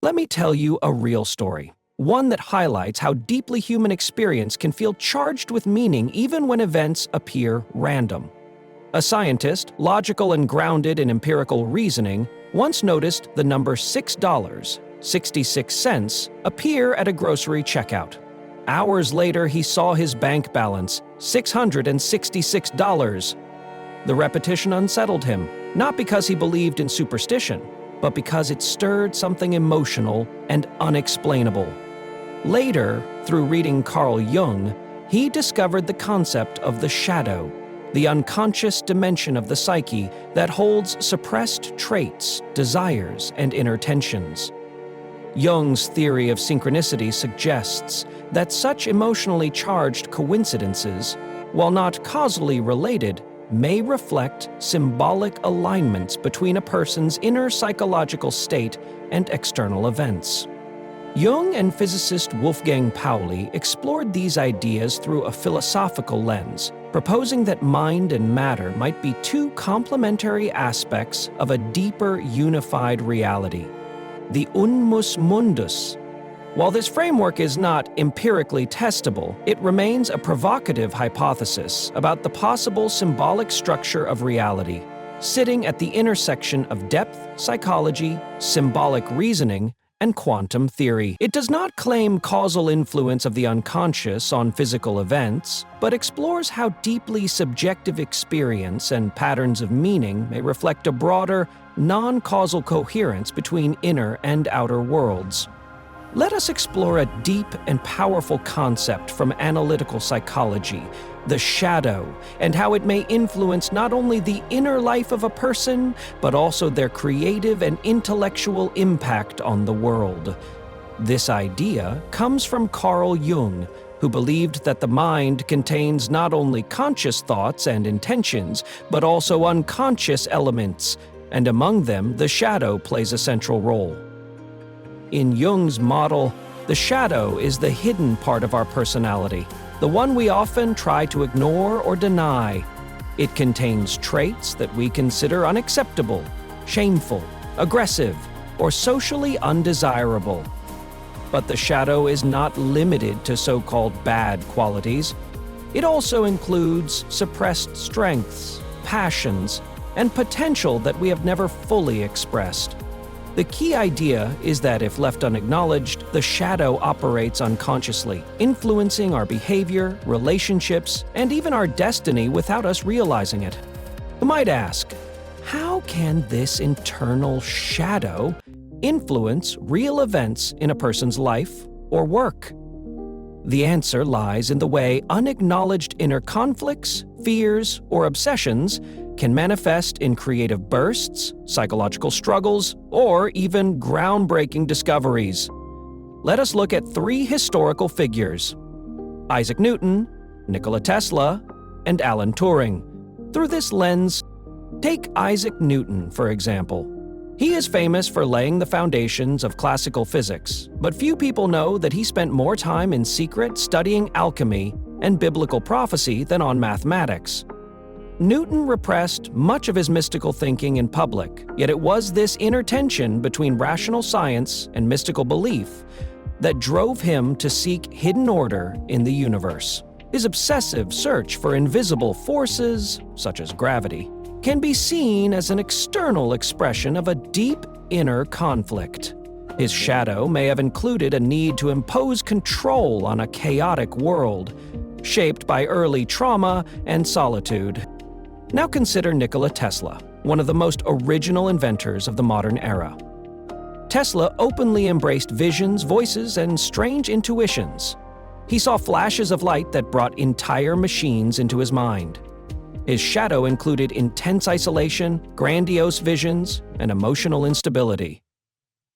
Let me tell you a real story, one that highlights how deeply human experience can feel charged with meaning even when events appear random. A scientist, logical and grounded in empirical reasoning, once noticed the number $6.66 appear at a grocery checkout. Hours later, he saw his bank balance, $666. The repetition unsettled him, not because he believed in superstition, but because it stirred something emotional and unexplainable. Later, through reading Carl Jung, he discovered the concept of the shadow, the unconscious dimension of the psyche that holds suppressed traits, desires, and inner tensions. Jung's theory of synchronicity suggests that such emotionally charged coincidences, while not causally related, may reflect symbolic alignments between a person's inner psychological state and external events. Jung and physicist Wolfgang Pauli explored these ideas through a philosophical lens, proposing that mind and matter might be two complementary aspects of a deeper unified reality, the unmus mundus. While this framework is not empirically testable, it remains a provocative hypothesis about the possible symbolic structure of reality, sitting at the intersection of depth psychology, symbolic reasoning, and quantum theory. It does not claim causal influence of the unconscious on physical events, but explores how deeply subjective experience and patterns of meaning may reflect a broader, non-causal coherence between inner and outer worlds. Let us explore a deep and powerful concept from analytical psychology, the shadow, and how it may influence not only the inner life of a person, but also their creative and intellectual impact on the world. This idea comes from Carl Jung, who believed that the mind contains not only conscious thoughts and intentions, but also unconscious elements, and among them, the shadow plays a central role. In Jung's model, the shadow is the hidden part of our personality, the one we often try to ignore or deny. It contains traits that we consider unacceptable, shameful, aggressive, or socially undesirable. But the shadow is not limited to so-called bad qualities. It also includes suppressed strengths, passions, and potential that we have never fully expressed. The key idea is that if left unacknowledged, the shadow operates unconsciously, influencing our behavior, relationships, and even our destiny without us realizing it. You might ask, how can this internal shadow influence real events in a person's life or work? The answer lies in the way unacknowledged inner conflicts, fears, or obsessions can manifest in creative bursts, psychological struggles, or even groundbreaking discoveries. Let us look at three historical figures: Isaac Newton, Nikola Tesla, and Alan Turing. Through this lens, take Isaac Newton, for example. He is famous for laying the foundations of classical physics, but few people know that he spent more time in secret studying alchemy and biblical prophecy than on mathematics. Newton repressed much of his mystical thinking in public, yet it was this inner tension between rational science and mystical belief that drove him to seek hidden order in the universe. His obsessive search for invisible forces, such as gravity, can be seen as an external expression of a deep inner conflict. His shadow may have included a need to impose control on a chaotic world, shaped by early trauma and solitude. Now consider Nikola Tesla, one of the most original inventors of the modern era. Tesla openly embraced visions, voices, and strange intuitions. He saw flashes of light that brought entire machines into his mind. His shadow included intense isolation, grandiose visions, and emotional instability.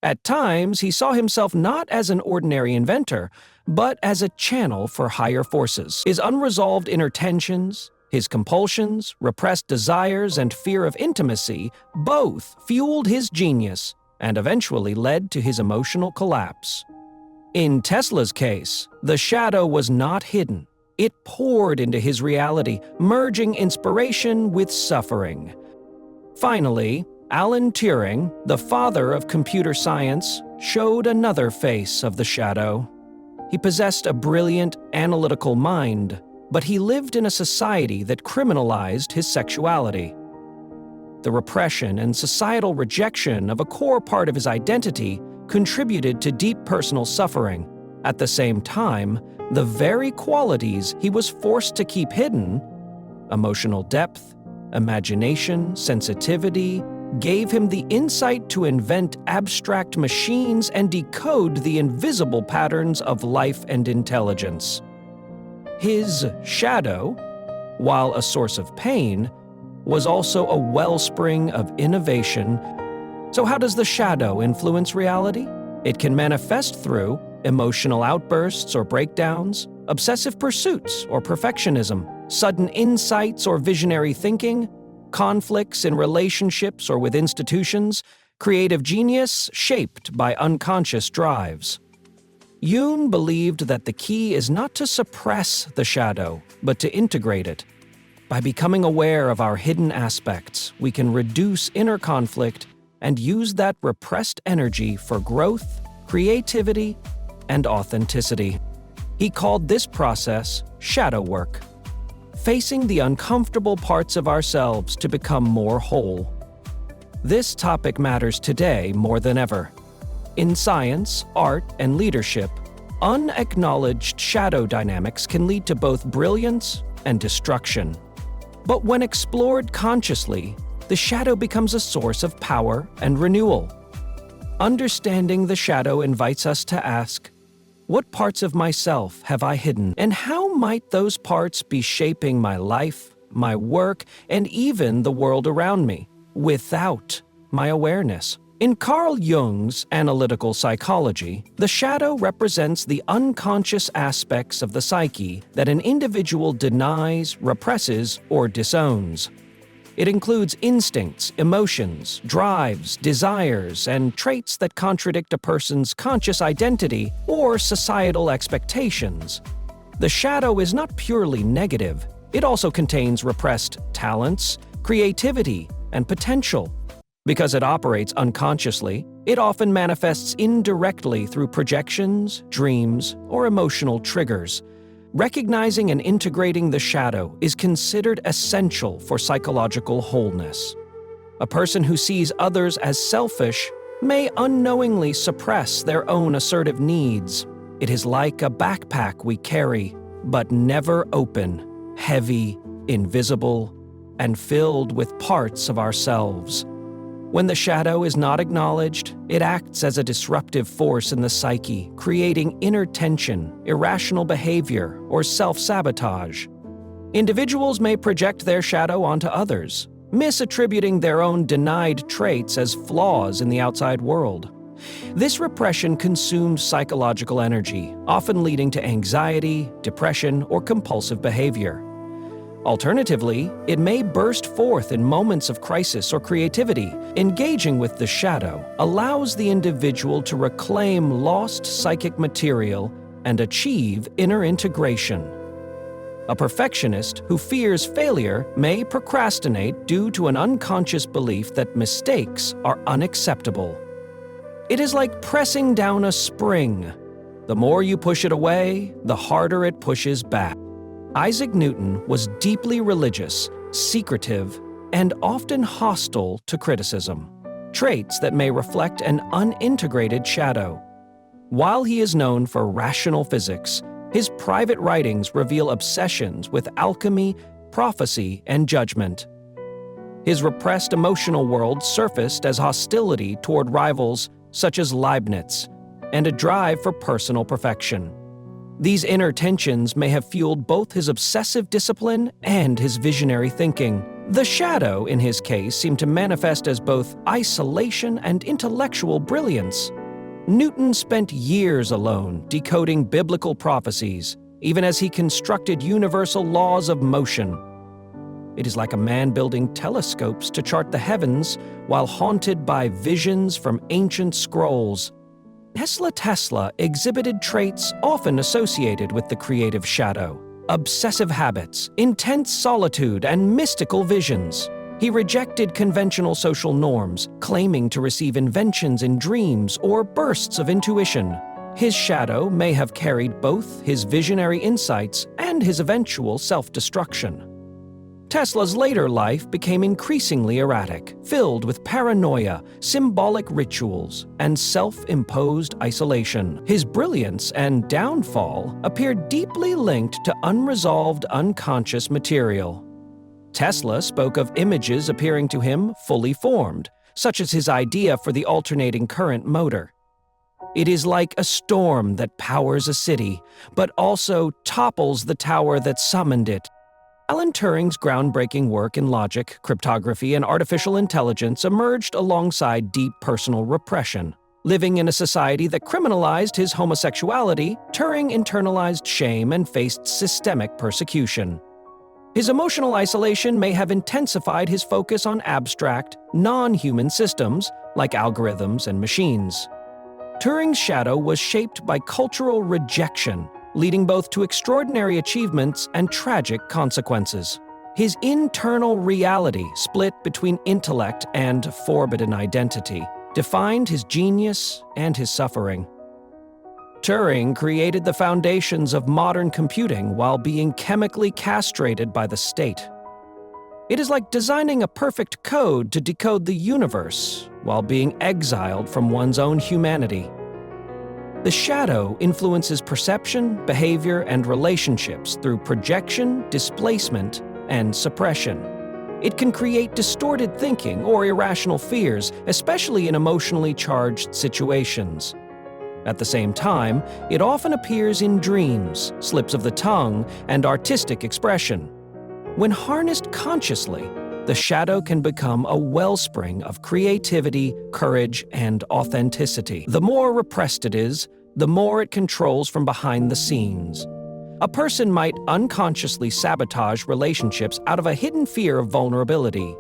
At times, he saw himself not as an ordinary inventor, but as a channel for higher forces. His unresolved inner tensions, his compulsions, repressed desires, and fear of intimacy both fueled his genius and eventually led to his emotional collapse. In Tesla's case, the shadow was not hidden. It poured into his reality, merging inspiration with suffering. Finally, Alan Turing, the father of computer science, showed another face of the shadow. He possessed a brilliant, analytical mind, but he lived in a society that criminalized his sexuality. The repression and societal rejection of a core part of his identity contributed to deep personal suffering. At the same time, the very qualities he was forced to keep hidden, emotional depth, imagination, sensitivity, gave him the insight to invent abstract machines and decode the invisible patterns of life and intelligence. His shadow, while a source of pain, was also a wellspring of innovation. So how does the shadow influence reality? It can manifest through emotional outbursts or breakdowns, obsessive pursuits or perfectionism, sudden insights or visionary thinking, conflicts in relationships or with institutions, creative genius shaped by unconscious drives. Jung believed that the key is not to suppress the shadow, but to integrate it. By becoming aware of our hidden aspects, we can reduce inner conflict and use that repressed energy for growth, creativity, and authenticity. He called this process shadow work, facing the uncomfortable parts of ourselves to become more whole. This topic matters today more than ever. In science, art, and leadership, unacknowledged shadow dynamics can lead to both brilliance and destruction. But when explored consciously, the shadow becomes a source of power and renewal. Understanding the shadow invites us to ask, what parts of myself have I hidden, and how might those parts be shaping my life, my work, and even the world around me, without my awareness? In Carl Jung's analytical psychology, the shadow represents the unconscious aspects of the psyche that an individual denies, represses, or disowns. It includes instincts, emotions, drives, desires, and traits that contradict a person's conscious identity or societal expectations. The shadow is not purely negative. It also contains repressed talents, creativity, and potential. Because it operates unconsciously, it often manifests indirectly through projections, dreams, or emotional triggers. Recognizing and integrating the shadow is considered essential for psychological wholeness. A person who sees others as selfish may unknowingly suppress their own assertive needs. It is like a backpack we carry, but never open, heavy, invisible, and filled with parts of ourselves. When the shadow is not acknowledged, it acts as a disruptive force in the psyche, creating inner tension, irrational behavior, or self-sabotage. Individuals may project their shadow onto others, misattributing their own denied traits as flaws in the outside world. This repression consumes psychological energy, often leading to anxiety, depression, or compulsive behavior. Alternatively, it may burst forth in moments of crisis or creativity. Engaging with the shadow allows the individual to reclaim lost psychic material and achieve inner integration. A perfectionist who fears failure may procrastinate due to an unconscious belief that mistakes are unacceptable. It is like pressing down a spring. The more you push it away, the harder it pushes back. Isaac Newton was deeply religious, secretive, and often hostile to criticism, traits that may reflect an unintegrated shadow. While he is known for rational physics, his private writings reveal obsessions with alchemy, prophecy, and judgment. His repressed emotional world surfaced as hostility toward rivals such as Leibniz, and a drive for personal perfection. These inner tensions may have fueled both his obsessive discipline and his visionary thinking. The shadow, in his case, seemed to manifest as both isolation and intellectual brilliance. Newton spent years alone decoding biblical prophecies, even as he constructed universal laws of motion. It is like a man building telescopes to chart the heavens while haunted by visions from ancient scrolls. Nikola Tesla exhibited traits often associated with the creative shadow: obsessive habits, intense solitude, and mystical visions. He rejected conventional social norms, claiming to receive inventions in dreams or bursts of intuition. His shadow may have carried both his visionary insights and his eventual self-destruction. Tesla's later life became increasingly erratic, filled with paranoia, symbolic rituals, and self-imposed isolation. His brilliance and downfall appeared deeply linked to unresolved unconscious material. Tesla spoke of images appearing to him fully formed, such as his idea for the alternating current motor. It is like a storm that powers a city, but also topples the tower that summoned it. Alan Turing's groundbreaking work in logic, cryptography, and artificial intelligence emerged alongside deep personal repression. Living in a society that criminalized his homosexuality, Turing internalized shame and faced systemic persecution. His emotional isolation may have intensified his focus on abstract, non-human systems like algorithms and machines. Turing's shadow was shaped by cultural rejection, leading both to extraordinary achievements and tragic consequences. His internal reality, split between intellect and forbidden identity, defined his genius and his suffering. Turing created the foundations of modern computing while being chemically castrated by the state. It is like designing a perfect code to decode the universe while being exiled from one's own humanity. The shadow influences perception, behavior, and relationships through projection, displacement, and suppression. It can create distorted thinking or irrational fears, especially in emotionally charged situations. At the same time, it often appears in dreams, slips of the tongue, and artistic expression. When harnessed consciously, the shadow can become a wellspring of creativity, courage, and authenticity. The more repressed it is, the more it controls from behind the scenes. A person might unconsciously sabotage relationships out of a hidden fear of vulnerability.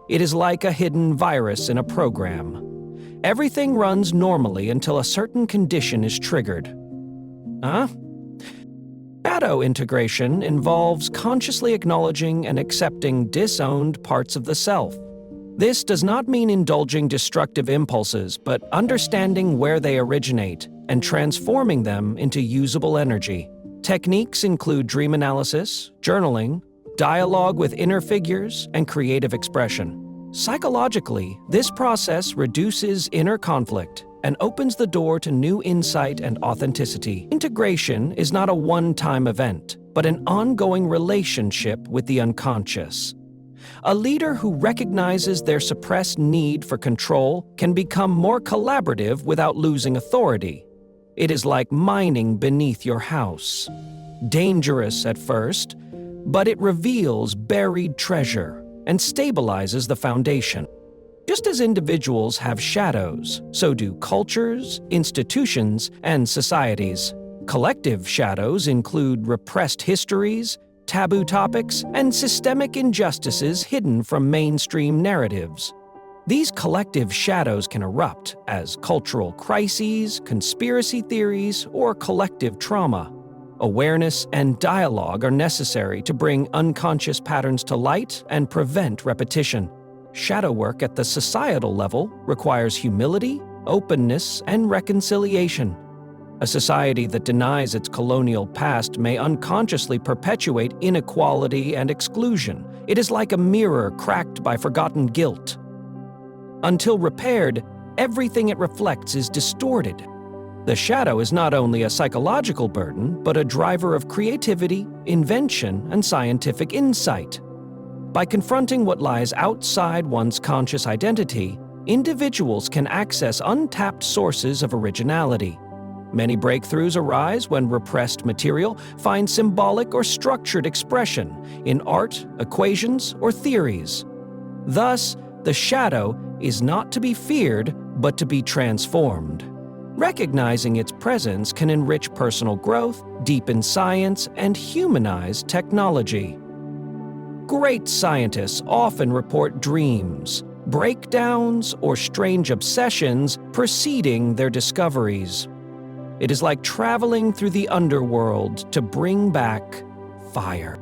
It is like a hidden virus in a program. Everything runs normally until a certain condition is triggered. Shadow integration involves consciously acknowledging and accepting disowned parts of the self. This does not mean indulging destructive impulses, but understanding where they originate and transforming them into usable energy. Techniques include dream analysis, journaling, dialogue with inner figures, and creative expression. Psychologically, this process reduces inner conflict and opens the door to new insight and authenticity. Integration is not a one-time event, but an ongoing relationship with the unconscious. A leader who recognizes their suppressed need for control can become more collaborative without losing authority. It is like mining beneath your house. Dangerous at first, but it reveals buried treasure and stabilizes the foundation. Just as individuals have shadows, so do cultures, institutions, and societies. Collective shadows include repressed histories, taboo topics, and systemic injustices hidden from mainstream narratives. These collective shadows can erupt as cultural crises, conspiracy theories, or collective trauma. Awareness and dialogue are necessary to bring unconscious patterns to light and prevent repetition. Shadow work at the societal level requires humility, openness, and reconciliation. A society that denies its colonial past may unconsciously perpetuate inequality and exclusion. It is like a mirror cracked by forgotten guilt. Until repaired, everything it reflects is distorted. The shadow is not only a psychological burden, but a driver of creativity, invention, and scientific insight. By confronting what lies outside one's conscious identity, individuals can access untapped sources of originality. Many breakthroughs arise when repressed material finds symbolic or structured expression in art, equations, or theories. Thus, the shadow is not to be feared, but to be transformed. Recognizing its presence can enrich personal growth, deepen science, and humanize technology. Great scientists often report dreams, breakdowns, or strange obsessions preceding their discoveries. It is like traveling through the underworld to bring back fire.